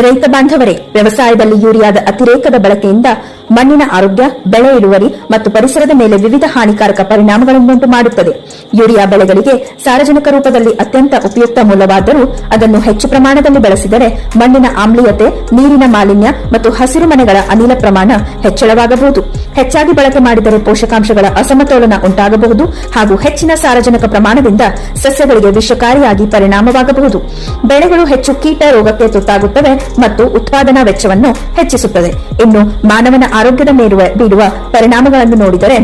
ರೈತ ಬಾಂಧವರೇ, ವ್ಯವಸಾಯದಲ್ಲಿ ಯೂರಿಯಾದ ಅತಿರೇಕದ ಬಳಕೆಯಿಂದ ಮಣ್ಣಿನ ಆರೋಗ್ಯ, ಬೆಳೆ ಇಳುವರಿ ಮತ್ತು ಪರಿಸರದ ಮೇಲೆ ವಿವಿಧ ಹಾನಿಕಾರಕ ಪರಿಣಾಮಗಳನ್ನುಂಟು ಮಾಡುತ್ತದೆ. ಯೂರಿಯಾ ಬೆಳೆಗಳಿಗೆ ಸಾರಜನಕ ರೂಪದಲ್ಲಿ ಅತ್ಯಂತ ಉಪಯುಕ್ತ ಮೂಲವಾದರೂ ಅದನ್ನು ಹೆಚ್ಚು ಪ್ರಮಾಣದಲ್ಲಿ ಬಳಸಿದರೆ ಮಣ್ಣಿನ ಆಮ್ಲೀಯತೆ, ನೀರಿನ ಮಾಲಿನ್ಯ ಮತ್ತು ಹಸಿರುಮನೆಗಳ ಅನಿಲ ಪ್ರಮಾಣ ಹೆಚ್ಚಳವಾಗಬಹುದು. ಹೆಚ್ಚಾಗಿ ಬಳಕೆ ಮಾಡಿದರೆ ಪೋಷಕಾಂಶಗಳ ಅಸಮತೋಲನ ಉಂಟಾಗಬಹುದು ಹಾಗೂ ಹೆಚ್ಚಿನ ಸಾರಜನಕ ಪ್ರಮಾಣದಿಂದ ಸಸ್ಯಗಳಿಗೆ ವಿಷಕಾರಿಯಾಗಿ ಪರಿಣಾಮವಾಗಬಹುದು. ಬೆಳೆಗಳು ಹೆಚ್ಚು ಕೀಟ ರೋಗಕ್ಕೆ ತುತ್ತಾಗುತ್ತವೆ ಮತ್ತು ಉತ್ಪಾದನಾ ವೆಚ್ಚವನ್ನು ಹೆಚ್ಚಿಸುತ್ತದೆ. ಇನ್ನು ಮಾನವನ ಆರೋಗ್ಯದ ಮೇಲೆ ಬೀರುವ ಪರಿಣಾಮಗಳನ್ನು ನೋಡಿದರೆ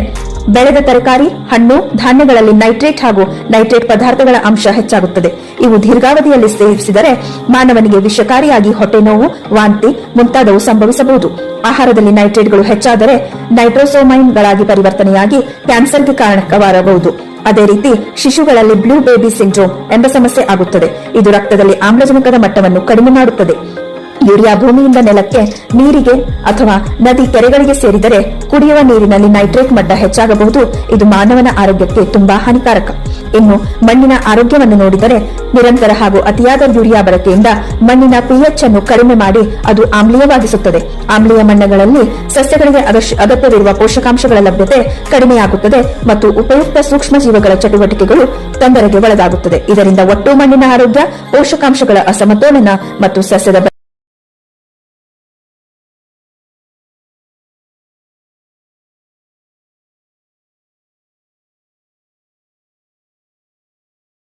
ಬೆಳೆದ ತರಕಾರಿ, ಹಣ್ಣು, ಧಾನ್ಯಗಳಲ್ಲಿ ನೈಟ್ರೇಟ್ ಹಾಗೂ ನೈಟ್ರೇಟ್ ಪದಾರ್ಥಗಳ ಅಂಶ ಹೆಚ್ಚಾಗುತ್ತದೆ. ಇವು ದೀರ್ಘಾವಧಿಯಲ್ಲಿ ಸೇವಿಸಿದರೆ ಮಾನವನಿಗೆ ವಿಷಕಾರಿಯಾಗಿ ಹೊಟ್ಟೆ ನೋವು, ವಾಂತಿ ಮುಂತಾದವು ಸಂಭವಿಸಬಹುದು. ಆಹಾರದಲ್ಲಿ ನೈಟ್ರೇಟ್ಗಳು ಹೆಚ್ಚಾದರೆ ನೈಟ್ರೋಸೋಮೈನ್ಗಳಾಗಿ ಪರಿವರ್ತನೆಯಾಗಿ ಕ್ಯಾನ್ಸರ್ಗೆ ಕಾರಣವಾಗಬಹುದು. ಅದೇ ರೀತಿ ಶಿಶುಗಳಲ್ಲಿ ಬ್ಲೂ ಬೇಬಿ ಸಿಂಡ್ರೋಮ್ ಎಂಬ ಸಮಸ್ಯೆ ಆಗುತ್ತದೆ. ಇದು ರಕ್ತದಲ್ಲಿ ಆಮ್ಲಜನಕದ ಮಟ್ಟವನ್ನು ಕಡಿಮೆ ಮಾಡುತ್ತದೆ. ಯೂರಿಯಾ ಭೂಮಿಯಿಂದ ನೆಲಕ್ಕೆ, ನೀರಿಗೆ ಅಥವಾ ನದಿ, ಕೆರೆಗಳಿಗೆ ಸೇರಿದರೆ ಕುಡಿಯುವ ನೀರಿನಲ್ಲಿ ನೈಟ್ರೇಟ್ ಮಟ್ಟ ಹೆಚ್ಚಾಗಬಹುದು. ಇದು ಮಾನವನ ಆರೋಗ್ಯಕ್ಕೆ ತುಂಬಾ ಹಾನಿಕಾರಕ. ಇನ್ನು ಮಣ್ಣಿನ ಆರೋಗ್ಯವನ್ನು ನೋಡಿದರೆ ನಿರಂತರ ಹಾಗೂ ಅತಿಯಾದ ಯೂರಿಯಾ ಬಳಕೆಯಿಂದ ಮಣ್ಣಿನ ಪಿಎಚ್ ಅನ್ನು ಕಡಿಮೆ ಮಾಡಿ ಅದು ಆಮ್ಲೀಯವಾಗಿಸುತ್ತದೆ. ಆಮ್ಲೀಯ ಮಣ್ಣುಗಳಲ್ಲಿ ಸಸ್ಯಗಳಿಗೆ ಅಗತ್ಯವಿರುವ ಪೋಷಕಾಂಶಗಳ ಲಭ್ಯತೆ ಕಡಿಮೆಯಾಗುತ್ತದೆ ಮತ್ತು ಉಪಯುಕ್ತ ಸೂಕ್ಷ್ಮ ಜೀವಿಗಳ ಚಟುವಟಿಕೆಗಳು ತೊಂದರೆಗೆ ಒಳಗಾಗುತ್ತದೆ. ಇದರಿಂದ ಒಟ್ಟು ಮಣ್ಣಿನ ಆರೋಗ್ಯ, ಪೋಷಕಾಂಶಗಳ ಅಸಮತೋಲನ ಮತ್ತು ಸಸ್ಯದ